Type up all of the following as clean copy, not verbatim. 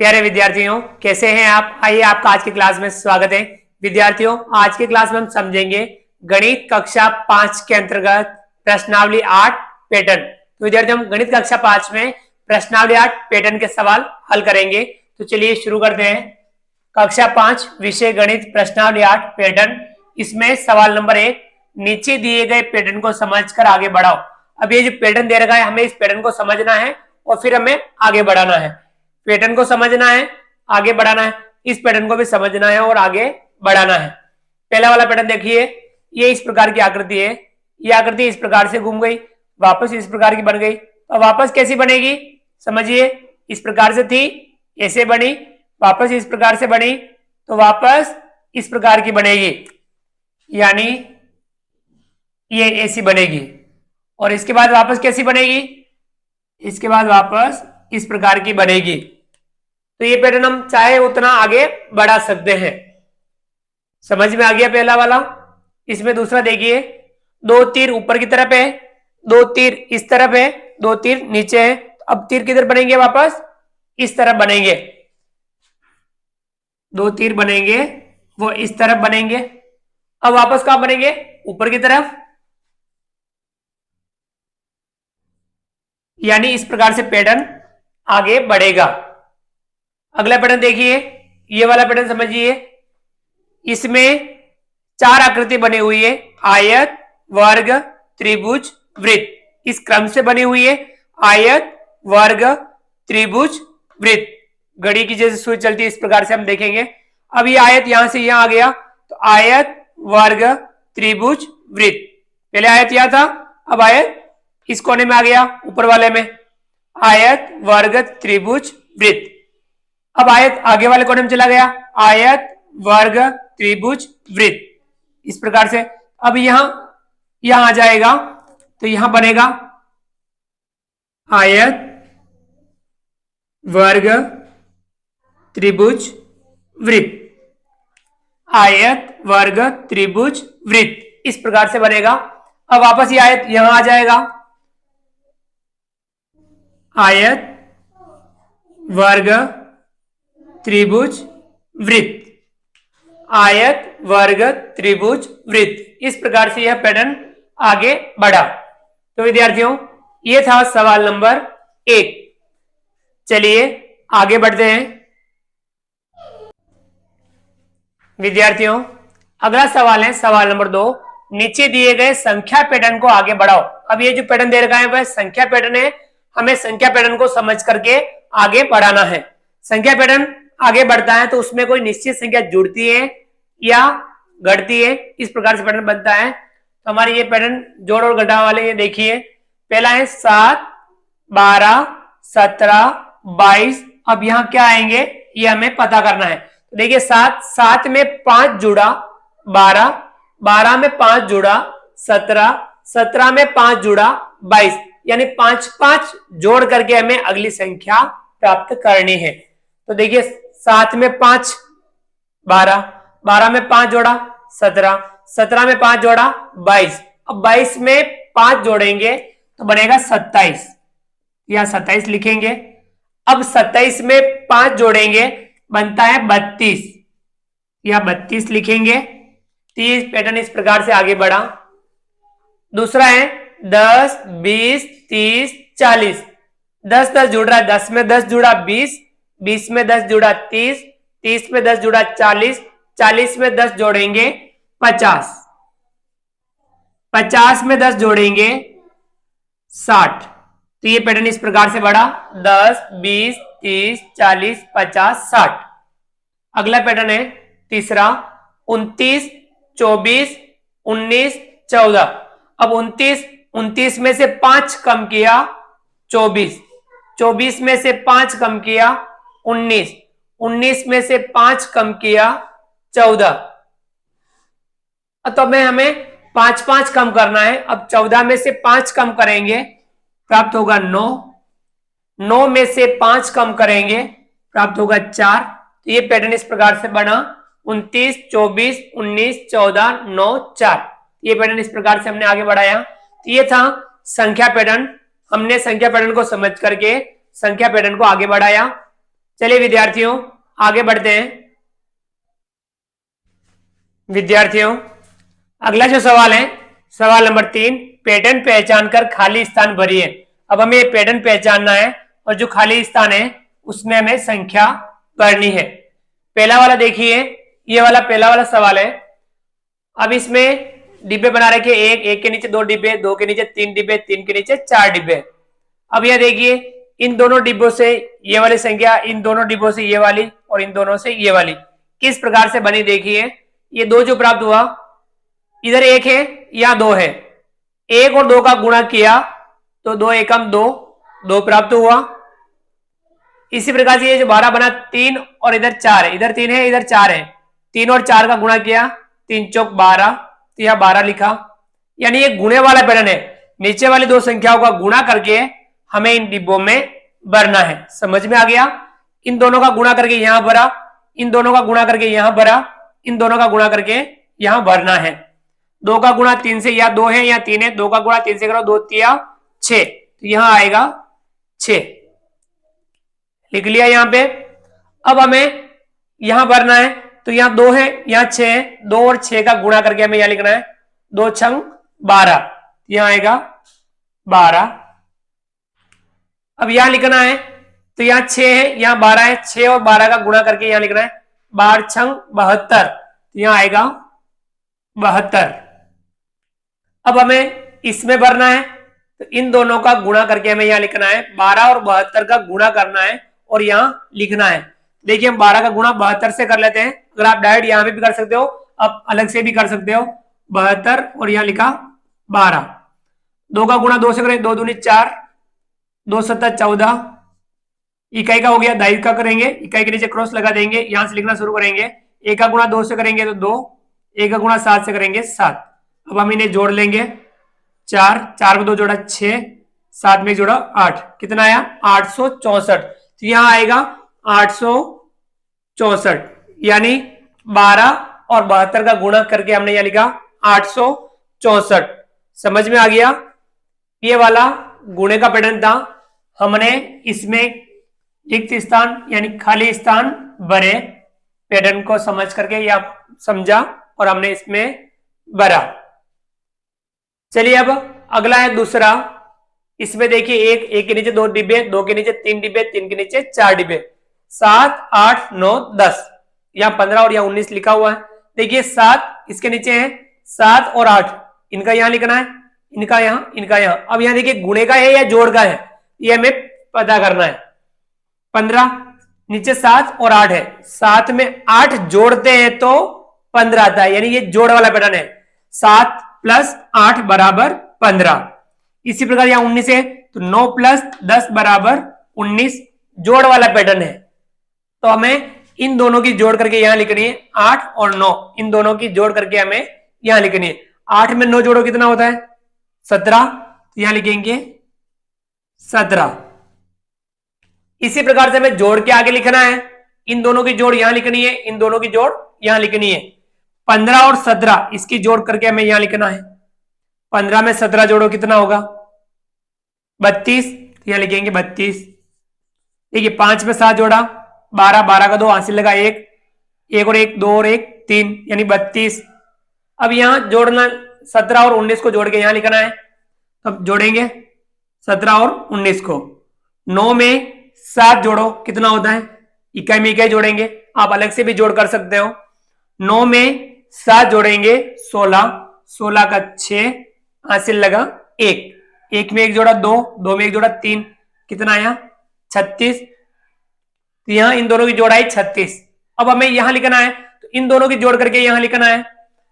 प्यारे विद्यार्थियों, कैसे हैं आप? आइए आपका आज की क्लास में स्वागत है। विद्यार्थियों, आज की क्लास में हम समझेंगे गणित कक्षा 5 के अंतर्गत प्रश्नावली 8 पैटर्न। तो विद्यार्थियों, हम गणित कक्षा 5 में प्रश्नावली 8 पैटर्न के सवाल हल करेंगे। तो चलिए शुरू करते हैं। कक्षा 5 विषय गणित प्रश्नावली 8 पैटर्न। इसमें सवाल नंबर 1, नीचे दिए गए पैटर्न को समझकर आगे बढ़ाओ। अब ये जो पैटर्न दे रखा है, हमें इस पैटर्न को समझना है और फिर हमें आगे बढ़ाना है। पैटर्न को समझना है, आगे बढ़ाना है, इस पैटर्न को भी समझना है और आगे बढ़ाना है। पहला वाला पैटर्न देखिए, ये इस प्रकार की आकृति है। ये आकृति इस प्रकार से घूम गई, वापस इस प्रकार की बन गई। तो वापस कैसी बनेगी समझिए, इस प्रकार से थी, ऐसे बनी, वापस इस प्रकार से बनी, तो वापस इस प्रकार की बनेगी, यानी ये ऐसी बनेगी। और इसके बाद वापस कैसी बनेगी, इसके बाद वापस इस प्रकार की बनेगी। तो ये पैटर्न हम चाहे उतना आगे बढ़ा सकते हैं। समझ में आ गया पहला वाला। इसमें दूसरा देखिए, दो तीर ऊपर की तरफ है, दो तीर इस तरफ है, दो तीर नीचे है। अब तीर किधर बनेंगे, वापस इस तरफ बनेंगे। दो तीर बनेंगे वो इस तरफ बनेंगे। अब वापस कहां बनेंगे, ऊपर की तरफ, यानी इस प्रकार से पैटर्न आगे बढ़ेगा। अगला पैटर्न देखिए, ये वाला पैटर्न समझिए। इसमें चार आकृति बनी हुई है, आयत, वर्ग, त्रिभुज, वृत्त। इस क्रम से बनी हुई है, आयत, वर्ग, त्रिभुज, वृत्त। घड़ी की जैसे सुई चलती है, इस प्रकार से हम देखेंगे। अब ये आयत यहां से यहां आ गया, तो आयत, वर्ग, त्रिभुज, वृत्त। पहले आयत यहां था, अब आयत इस कोने में आ गया, ऊपर वाले में। आयत, वर्ग, त्रिभुज, वृत्त। अब आयत आगे वाले कोने में चला गया, आयत, वर्ग, त्रिभुज, वृत्त। इस प्रकार से अब यहां आ जाएगा, तो यहां बनेगा आयत, वर्ग, त्रिभुज, वृत्त। आयत, वर्ग, त्रिभुज, वृत्त, इस प्रकार से बनेगा। अब वापस ये आयत यहां आ जाएगा, आयत, वर्ग, त्रिभुज, वृत्त। आयत, वर्ग, त्रिभुज, वृत्त। इस प्रकार से यह पैटर्न आगे बढ़ा। तो विद्यार्थियों, यह था सवाल नंबर 1। चलिए आगे बढ़ते हैं। विद्यार्थियों, अगला सवाल है सवाल नंबर 2, नीचे दिए गए संख्या पैटर्न को आगे बढ़ाओ। अब ये जो पैटर्न दे रखा है वह संख्या पैटर्न है, हमें संख्या पैटर्न को समझ करके आगे बढ़ाना है। संख्या पैटर्न आगे बढ़ता है तो उसमें कोई निश्चित संख्या जुड़ती है या घटती है, इस प्रकार से पैटर्न बनता है। तो हमारे ये पैटर्न जोड़ और घटाव वाले, ये देखिए, पहला है 7, 12, 17, 22। अब यहाँ क्या आएंगे, ये हमें पता करना है। तो देखिए, 7 में 5 जुड़ा, 12 में 5 जुड़ा, 17 में 5 जुड़ा, 22, यानी 5 जोड़ करके हमें अगली संख्या प्राप्त करनी है। तो देखिए, 7 में 5 12 में 5 जोड़ा 17 में 5 जोड़ा 22। अब 22 में 5 जोड़ेंगे तो बनेगा 27, या 27 लिखेंगे। अब 27 में 5 जोड़ेंगे बनता है 32, या 32 लिखेंगे। 30 पैटर्न इस प्रकार से आगे बढ़ा। दूसरा है 10, 20, 30, 40। 10 जुड़ रहा है, 10 में 10 जुड़ा 20, 20 में 10 जुड़ा 30, 30 में 10 जुड़ा 40, 40 में 10 जोड़ेंगे 50, 50 में 10 जोड़ेंगे 60। तो ये पैटर्न इस प्रकार से बढ़ा, 10, 20, 30, 40, 50, 60। अगला पैटर्न है तीसरा, 29, 24, 19, 14। अब 29 में से 5 कम किया 24, 24 में से 5 कम किया 19, 19 में से 5 कम किया 14। तो हमें 5 कम करना है। अब 14 में से 5 कम करेंगे, प्राप्त होगा 9, 9 में से 5 कम करेंगे, प्राप्त होगा 4। तो ये पैटर्न इस प्रकार से बना, 29, 24, 19, 14, 9, 4। ये पैटर्न इस प्रकार से हमने आगे बढ़ाया। तो ये था संख्या पैटर्न। हमने संख्या पैटर्न को समझ करके संख्या पैटर्न को आगे बढ़ाया। चलिए विद्यार्थियों आगे बढ़ते हैं। विद्यार्थियों अगला जो सवाल है, सवाल नंबर 3, पैटर्न पहचान कर खाली स्थान भरिए। अब हमें पैटर्न पहचानना है और जो खाली स्थान है उसमें हमें संख्या भरनी है। पहला वाला देखिए, ये वाला पहला वाला सवाल है। अब इसमें डिब्बे बना रखे, एक के नीचे 2 डिब्बे, 2 के नीचे 3 डिब्बे, 3 के नीचे 4 डिब्बे। अब यह देखिए, इन दोनों डिब्बों से ये वाली संख्या, इन दोनों डिब्बों से ये वाली और इन दोनों से ये वाली किस प्रकार से बनी। देखिए ये 2 जो प्राप्त हुआ, इधर 1 है या 2 है, 1 और 2 का गुणा किया तो 2 एकम 2, 2 प्राप्त हुआ। इसी प्रकार से ये जो 12 बना, 3 और इधर 4 है, इधर 3 है इधर 4 है, 3 और 4 का गुणा किया, 3 चौक 12, तो यह 12 लिखा। यानी ये गुणे वाला पैटर्न है, नीचे वाली 2 संख्याओं का गुणा करके हमें इन डिब्बों में भरना है। समझ में आ गया। इन दोनों का गुणा करके यहां भरा, इन दोनों का गुणा करके यहां भरा, इन दोनों का गुणा करके यहां भरना है। 2 का गुणा 3 से, या 2 है या 3 है, 2 का गुणा 3 से करो, 2 तिया 6, तो यहां आएगा 6, लिख लिया यहां पे। अब हमें यहां भरना है, तो यहां 2 है यहां 6 है, 2 और 6 का गुणा करके हमें यहां लिखना है, 2 छंग 12, यहां आएगा 12। अब यहां लिखना है, तो यहां 6 है यहां 12 है, 6 और 12 का गुणा करके यहां लिखना है, 12 छंग 72, यहां आएगा 72। अब हमें इसमें भरना है, तो इन दोनों का गुणा करके हमें यहां लिखना है, 12 और 72 का गुणा करना है और यहां लिखना है। देखिए हम 12 का गुणा 72 से कर लेते हैं, अगर आप डायरेक्ट यहां पे भी कर सकते हो, आप अलग से भी कर सकते हो। 72 और यहां लिखा 12, 2 का गुणा 2 से करें, 2 दूनी 4, 2 सत्ता 14, इकाई का हो गया, दाई का करेंगे, इकाई के नीचे क्रॉस लगा देंगे, यहां से लिखना शुरू करेंगे। 1 का गुणा 2 से करेंगे तो 2, 1 का गुणा 7 से करेंगे 7। अब हम इन्हें जोड़ लेंगे, 4, 4 को 2 जोड़ा 6, 7 में जोड़ा 8, कितना आया 864, तो यहां आएगा 864, यानी 12 और 72 का गुणा करके हमने यहां लिखा 864। समझ में आ गया। ये वाला गुणे का पैटर्न था, हमने इसमें रिक्त स्थान यानी खाली स्थान भरे, पैटर्न को समझ करके या समझा और हमने इसमें भरा। चलिए अब अगला है दूसरा। इसमें देखिए एक के नीचे 2 डिब्बे, 2 के नीचे 3 डिब्बे, 3 के नीचे 4 डिब्बे, 7 8 9 10, यहाँ 15 और यहाँ 19 लिखा हुआ है। देखिए 7 इसके नीचे है, 7 और 8 इनका यहाँ लिखना है, इनका यहाँ, इनका यहाँ। अब यहाँ देखिए गुणे का है या जोड़ का है, ये हमें पता करना है। 15 नीचे 7 और 8 है, 7 में 8 जोड़ते हैं तो 15 आता है, यानी ये जोड़ वाला पैटर्न है। 7 प्लस 8 बराबर 15। इसी प्रकार यहां 19 है, तो 9 प्लस 10 बराबर 19, जोड़ वाला पैटर्न है। तो हमें इन दोनों की जोड़ करके यहां लिखनी है, 8 और 9, इन दोनों की जोड़ करके हमें यहां लिखनी है। 8 में 9 जोड़ो कितना होता है 17, तो यहां लिखेंगे 17। इसी प्रकार से हमें जोड़ के आगे लिखना है, इन दोनों की जोड़ यहां लिखनी है, इन दोनों की जोड़ यहां लिखनी है। 15 और 17 इसकी जोड़ करके हमें यहां लिखना है। 15 में 17 जोड़ो कितना होगा 32, यहां लिखेंगे 32। देखिए 5 में 7 जोड़ा 12, 12 का 2 हासिल लगा 1, 1 और 1 2 और 1 3, यानी 32। अब यहां जोड़ना 17 और 19 को जोड़ के यहां लिखना है, तब जोड़ेंगे 17 और 19 को। 9 में 7 जोड़ो कितना होता है, इकाई में इकाई जोड़ेंगे, आप अलग से भी जोड़ कर सकते हो। 9 में 7 जोड़ेंगे 16, 16 का 6 हासिल लगा 1, 1 में 1 जोड़ा 2, 2 में 1 जोड़ा 3, कितना आया 36। तो यहां इन दोनों की जोड़ आई 36। अब हमें यहां लिखना है, तो इन दोनों की जोड़ करके यहां लिखना है,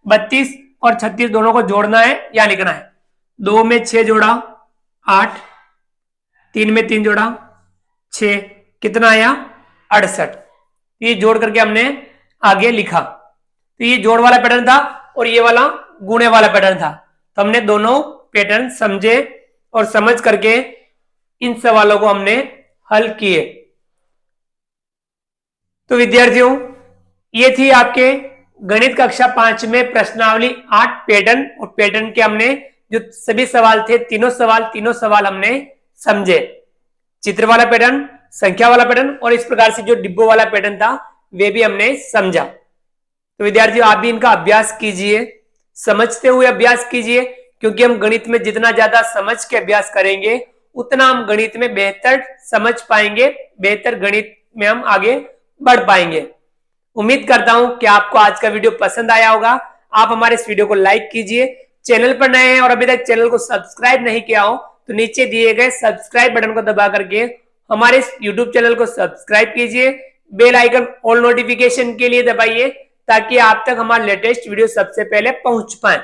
32 और 36 दोनों को जोड़ना है, यहां लिखना है। 2 में 6 जोड़ा 8, 3 में 3 जोड़ा 6, कितना आया 68। ये जोड़ करके हमने आगे लिखा। तो ये जोड़ वाला पैटर्न था और ये वाला गुणे वाला पैटर्न था। तो हमने दोनों पैटर्न समझे और समझ करके इन सवालों को हमने हल किए। तो विद्यार्थियों ये थी आपके गणित कक्षा 5 में प्रश्नावली 8 पैटर्न, और पैटर्न के हमने जो सभी सवाल थे, तीनों सवाल हमने समझे। चित्र वाला पैटर्न, संख्या वाला पैटर्न और इस प्रकार से जो डिब्बों वाला पैटर्न था वे भी हमने समझा। तो विद्यार्थियों आप भी इनका अभ्यास कीजिए, समझते हुए अभ्यास कीजिए, क्योंकि हम गणित में जितना ज्यादा समझ के अभ्यास करेंगे उतना हम गणित में बेहतर समझ पाएंगे, बेहतर गणित में हम आगे बढ़ पाएंगे। उम्मीद करता हूं कि आपको आज का वीडियो पसंद आया होगा। आप हमारे इस वीडियो को लाइक कीजिए, चैनल पर नए हैं और अभी तक चैनल को सब्सक्राइब नहीं किया हो तो नीचे दिए गए सब्सक्राइब बटन को दबा करके हमारे इस यूट्यूब चैनल को सब्सक्राइब कीजिए, बेल आइकन ऑल नोटिफिकेशन के लिए दबाइए ताकि आप तक हमारा लेटेस्ट वीडियो सबसे पहले पहुंच पाए।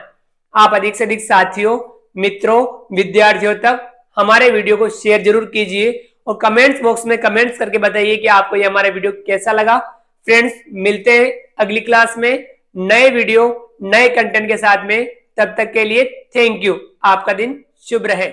आप अधिक से अधिक साथियों, मित्रों, विद्यार्थियों तक हमारे वीडियो को शेयर जरूर कीजिए और कमेंट्स बॉक्स में कमेंट्स करके बताइए कि आपको ये हमारा वीडियो कैसा लगा। फ्रेंड्स मिलते हैं अगली क्लास में नए वीडियो नए कंटेंट के साथ में, तब तक के लिए थैंक यू। आपका दिन शुभ रहे।